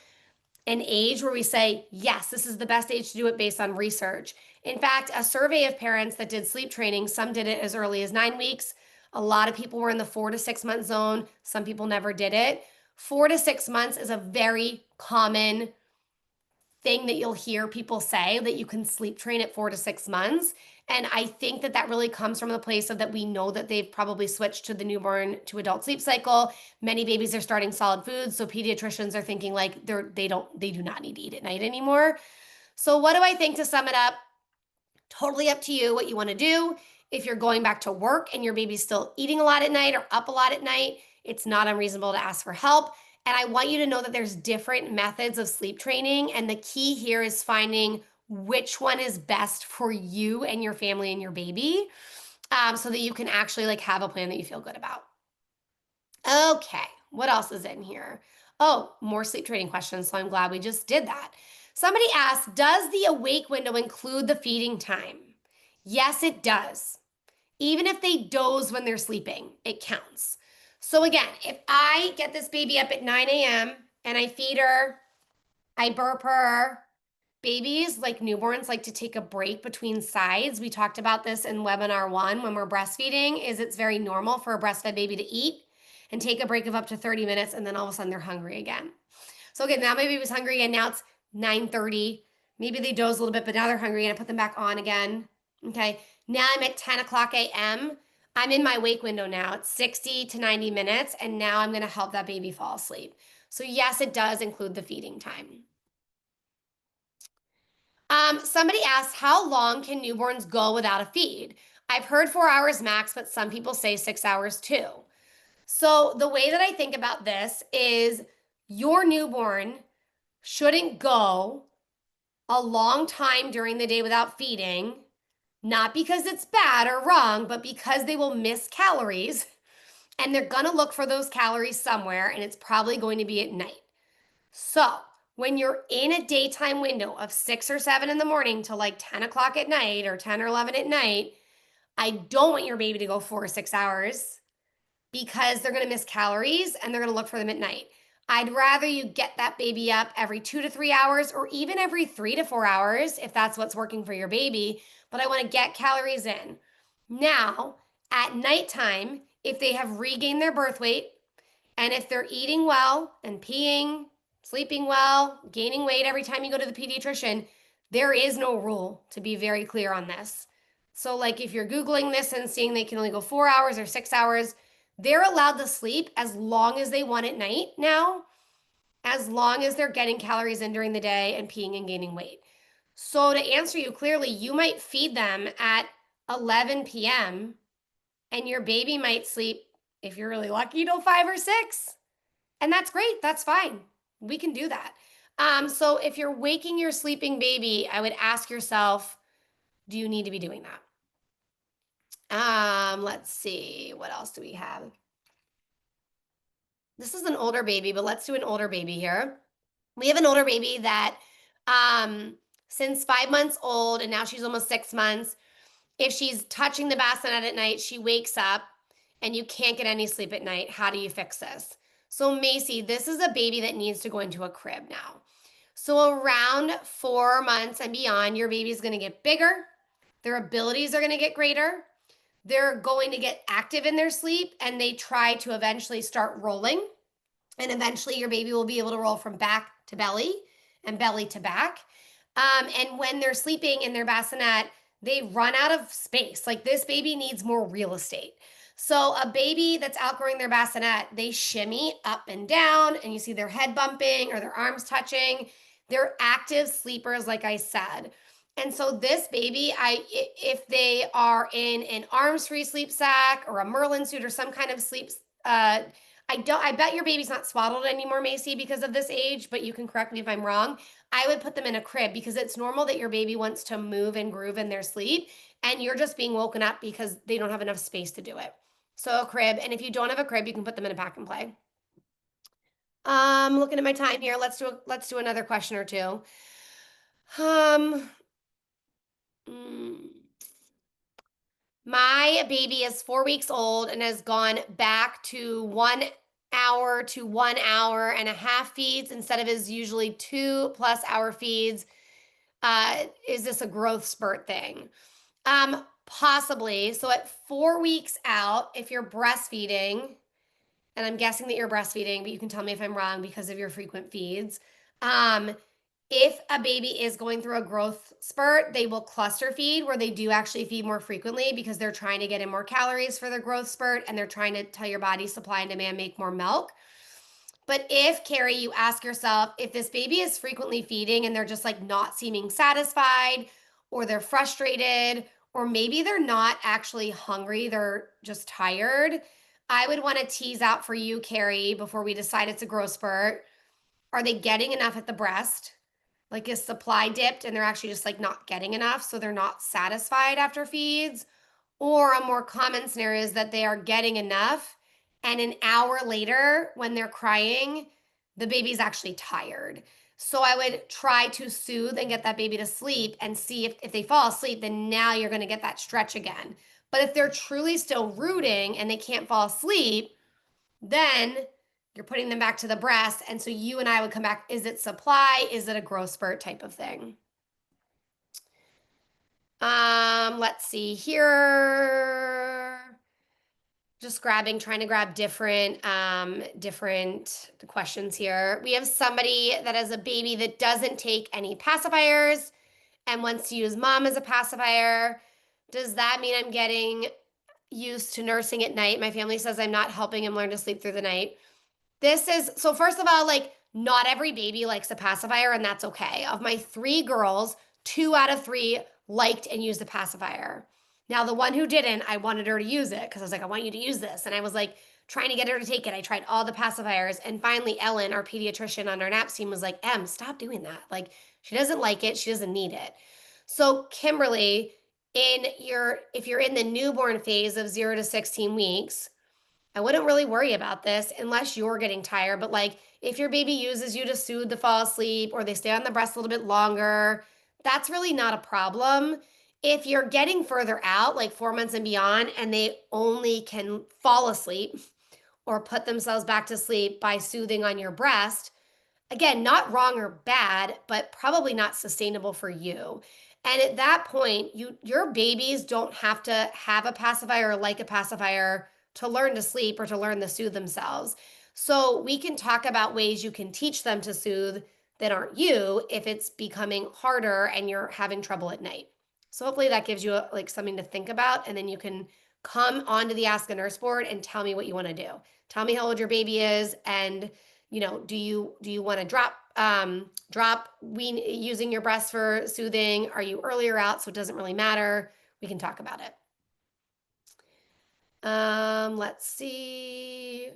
an age where we say, yes, this is the best age to do it based on research. In fact, a survey of parents that did sleep training, some did it as early as 9 weeks. A lot of people were in the 4 to 6 month zone. Some people never did it. 4 to 6 months is a very common thing that you'll hear people say, that you can sleep train at 4 to 6 months. And I think that really comes from the place of that we know that they've probably switched to the newborn to adult sleep cycle. Many babies are starting solid foods, so pediatricians are thinking like they do not need to eat at night anymore. So what do I think, to sum it up? Totally up to you what you want to do. If you're going back to work and your baby's still eating a lot at night or up a lot at night, it's not unreasonable to ask for help. And I want you to know that there's different methods of sleep training. And the key here is finding which one is best for you and your family and your baby, so that you can actually like have a plan that you feel good about. Okay, what else is in here? Oh, more sleep training questions. So I'm glad we just did that. Somebody asked, does the awake window include the feeding time? Yes, it does. Even if they doze when they're sleeping, it counts. So again, if I get this baby up at 9 a.m. and I feed her, I burp her, babies like newborns like to take a break between sides. We talked about this in webinar 1 when we're breastfeeding, is it's very normal for a breastfed baby to eat and take a break of up to 30 minutes and then all of a sudden they're hungry again. So again, now my baby was hungry and now it's 9:30. Maybe they doze a little bit, but now they're hungry and I put them back on again. Okay, now I'm at 10 o'clock a.m. I'm in my wake window now. It's 60 to 90 minutes and now I'm gonna help that baby fall asleep. So yes, it does include the feeding time. Somebody asked, how long can newborns go without a feed? I've heard 4 hours max, but some people say 6 hours too. So the way that I think about this is your newborn shouldn't go a long time during the day without feeding, not because it's bad or wrong, but because they will miss calories and they're going to look for those calories somewhere, and it's probably going to be at night. So when you're in a daytime window of 6 or 7 in the morning to like 10 o'clock at night or 10 or 11 at night, I don't want your baby to go 4 or 6 hours because they're going to miss calories and they're going to look for them at night. I'd rather you get that baby up every 2 to 3 hours or even every 3 to 4 hours if that's what's working for your baby. But I want to get calories in. Now, at nighttime, if they have regained their birth weight and if they're eating well and peeing, sleeping well, gaining weight every time you go to the pediatrician, there is no rule, to be very clear on this. So, like if you're Googling this and seeing they can only go 4 hours or 6 hours, they're allowed to sleep as long as they want at night now, as long as they're getting calories in during the day and peeing and gaining weight. So, to answer you clearly, you might feed them at 11 p.m. and your baby might sleep, if you're really lucky, till 5 or 6. And that's great. That's fine. We can do that. So, if you're waking your sleeping baby, I would ask yourself, do you need to be doing that? Let's see. What else do we have? This is an older baby, but let's do an older baby here. We have an older baby that since 5 months old and now she's almost 6 months, if she's touching the bassinet at night, she wakes up and you can't get any sleep at night. How do you fix this? So Macy, this is a baby that needs to go into a crib now. So around 4 months and beyond, your baby's going to get bigger. Their abilities are going to get greater. They're going to get active in their sleep and they try to eventually start rolling. And eventually your baby will be able to roll from back to belly and belly to back. And when they're sleeping in their bassinet, they run out of space. Like this baby needs more real estate. So a baby that's outgrowing their bassinet, they shimmy up and down and you see their head bumping or their arms touching. They're active sleepers, like I said. And so this baby, if they are in an arms-free sleep sack or a Merlin suit or some kind of sleep, I bet your baby's not swaddled anymore, Macy, because of this age, but you can correct me if I'm wrong. I would put them in a crib because it's normal that your baby wants to move and groove in their sleep and you're just being woken up because they don't have enough space to do it. So a crib, and if you don't have a crib, you can put them in a pack and play. Looking at my time here, let's do another question or two. My baby is 4 weeks old and has gone back to 1 hour to 1.5 hour feeds instead of his usually 2+ hour feeds. Is this a growth spurt thing? Possibly. So at 4 weeks out, if you're breastfeeding, and I'm guessing that you're breastfeeding, but you can tell me if I'm wrong because of your frequent feeds. If a baby is going through a growth spurt, they will cluster feed where they do actually feed more frequently because they're trying to get in more calories for their growth spurt and they're trying to tell your body supply and demand make more milk. But if, Carrie, you ask yourself, if this baby is frequently feeding and they're just like not seeming satisfied or they're frustrated or maybe they're not actually hungry, they're just tired, I would want to tease out for you, Carrie, before we decide it's a growth spurt. Are they getting enough at the breast? Like is supply dipped and they're actually just like not getting enough, so they're not satisfied after feeds? Or a more common scenario is that they are getting enough and an hour later when they're crying, the baby's actually tired. So I would try to soothe and get that baby to sleep and see if they fall asleep, then now you're going to get that stretch again. But if they're truly still rooting and they can't fall asleep, then you're putting them back to the breast. And so you and I would come back. Is it supply? Is it a growth spurt type of thing? Let's see here. Just trying to grab different questions here. We have somebody that has a baby that doesn't take any pacifiers and wants to use mom as a pacifier. Does that mean I'm getting used to nursing at night? My family says I'm not helping him learn to sleep through the night. So first of all, like not every baby likes a pacifier and that's okay. Of my 3 girls, 2 out of 3 liked and used the pacifier. Now, the one who didn't, I wanted her to use it because I was like, I want you to use this. And I was like trying to get her to take it. I tried all the pacifiers. And finally, Ellen, our pediatrician on our NAPS team, was like, Em, stop doing that. Like, she doesn't like it. She doesn't need it. So, Kimberly, if you're in the newborn phase of 0 to 16 weeks, I wouldn't really worry about this unless you're getting tired. But like if your baby uses you to soothe to fall asleep or they stay on the breast a little bit longer, that's really not a problem. If you're getting further out, like 4 months and beyond, and they only can fall asleep or put themselves back to sleep by soothing on your breast, again, not wrong or bad, but probably not sustainable for you. And at that point, your babies don't have to have a pacifier or like a pacifier to learn to sleep or to learn to soothe themselves. So we can talk about ways you can teach them to soothe that aren't you if it's becoming harder and you're having trouble at night. So hopefully that gives you like something to think about, and then you can come onto the Ask a Nurse board and tell me what you want to do. Tell me how old your baby is, and do you want to drop wean using your breast for soothing? Are you earlier out so it doesn't really matter? We can talk about it. Let's see.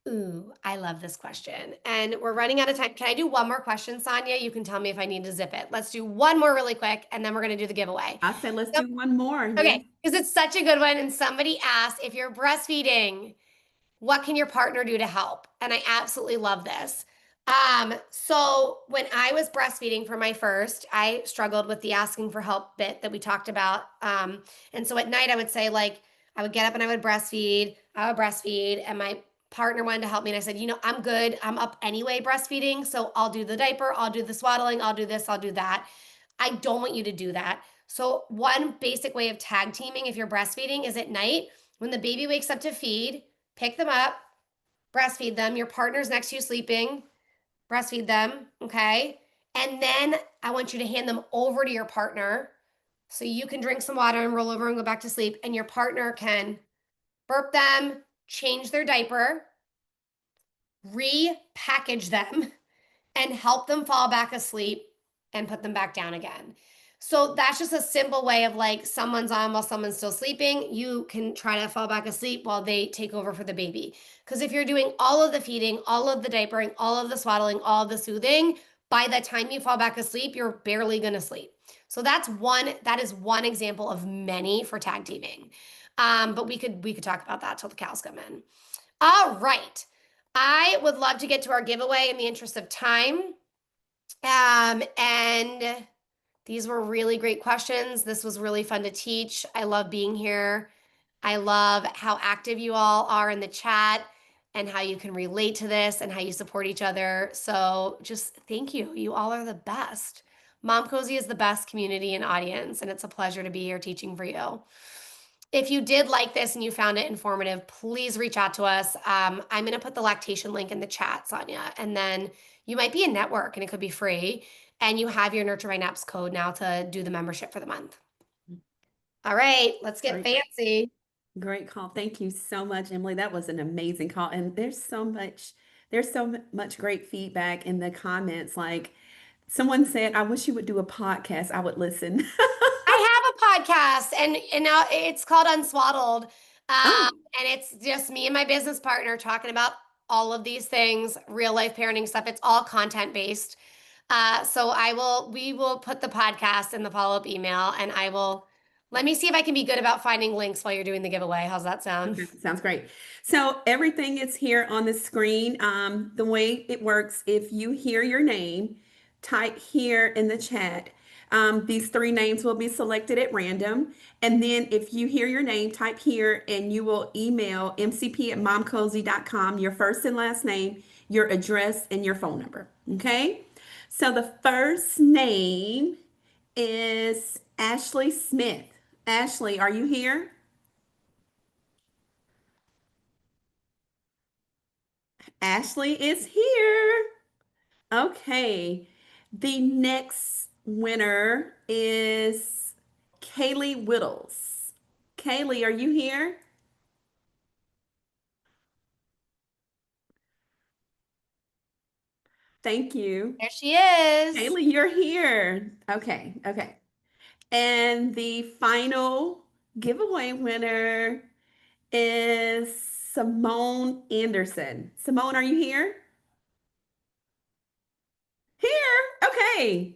Ooh, I love this question. And we're running out of time. Can I do one more question, Sonia? You can tell me if I need to zip it. Let's do one more really quick, and then we're going to do the giveaway. I said, let's So, do one more. Yes. okay, because it's such a good one. And somebody asked, if you're breastfeeding, what can your partner do to help? And I absolutely love this. So when I was breastfeeding for my first, I struggled with the asking for help bit that we talked about. And so at night I would say, like, I would get up and I would breastfeed, and my partner wanted to help me. And I said, I'm good. I'm up anyway breastfeeding. So I'll do the diaper, I'll do the swaddling, I'll do this, I'll do that. I don't want you to do that. So one basic way of tag teaming if you're breastfeeding is at night when the baby wakes up to feed, pick them up, breastfeed them. Your partner's next to you sleeping, breastfeed them, okay? And then I want you to hand them over to your partner so you can drink some water and roll over and go back to sleep. And your partner can burp them, change their diaper, repackage them, and help them fall back asleep and put them back down again. So that's just a simple way of like someone's on while someone's still sleeping. You can try to fall back asleep while they take over for the baby. Because if you're doing all of the feeding, all of the diapering, all of the swaddling, all of the soothing, by the time you fall back asleep, you're barely going to sleep. So that is one example of many for tag teaming. But we could talk about that till the cows come in. All right. I would love to get to our giveaway in the interest of time. And these were really great questions. This was really fun to teach. I love being here. I love how active you all are in the chat and how you can relate to this and how you support each other. So just thank you. You all are the best. Mom Cozy is the best community and audience, and it's a pleasure to be here teaching for you. If you did like this and you found it informative, please reach out to us. I'm going to put the lactation link in the chat, Sonia, and then you might be a network and it could be free. And you have your Nurture My Naps code now to do the membership for the month. All right, let's get fancy. Great call. Thank you so much, Emily. That was an amazing call. And there's so much great feedback in the comments. Like someone said, I wish you would do a podcast. I would listen. I have a podcast, and now it's called Unswaddled. Oh, And it's just me and my business partner talking about all of these things, real life parenting stuff. It's all content based. So we will put the podcast in the follow-up email, and let me see if I can be good about finding links while you're doing the giveaway. How's that sound? okay, sounds great. So everything is here on the screen. The way it works, if you hear your name, type here in the chat. These three names will be selected at random. And then if you hear your name, type here and you will email mcp@momcozy.com, your first and last name, your address, and your phone number. Okay? So the first name is Ashley Smith. Ashley, are you here? Ashley is here. Okay. The next winner is Kaylee Whittles. Kaylee, are you here? Thank you. There she is. Haley, you're here. Okay, okay. And the final giveaway winner is Simone Anderson. Simone, are you here? Here. Okay.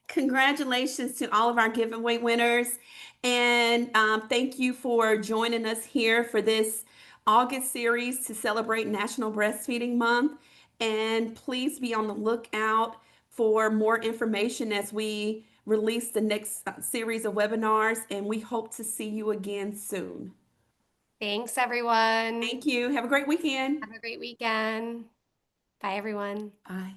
Congratulations to all of our giveaway winners. And thank you for joining us here for this August series to celebrate National Breastfeeding Month. And please be on the lookout for more information as we release the next series of webinars. And we hope to see you again soon. Thanks, everyone. Thank you. Have a great weekend. Have a great weekend. Bye, everyone. Bye.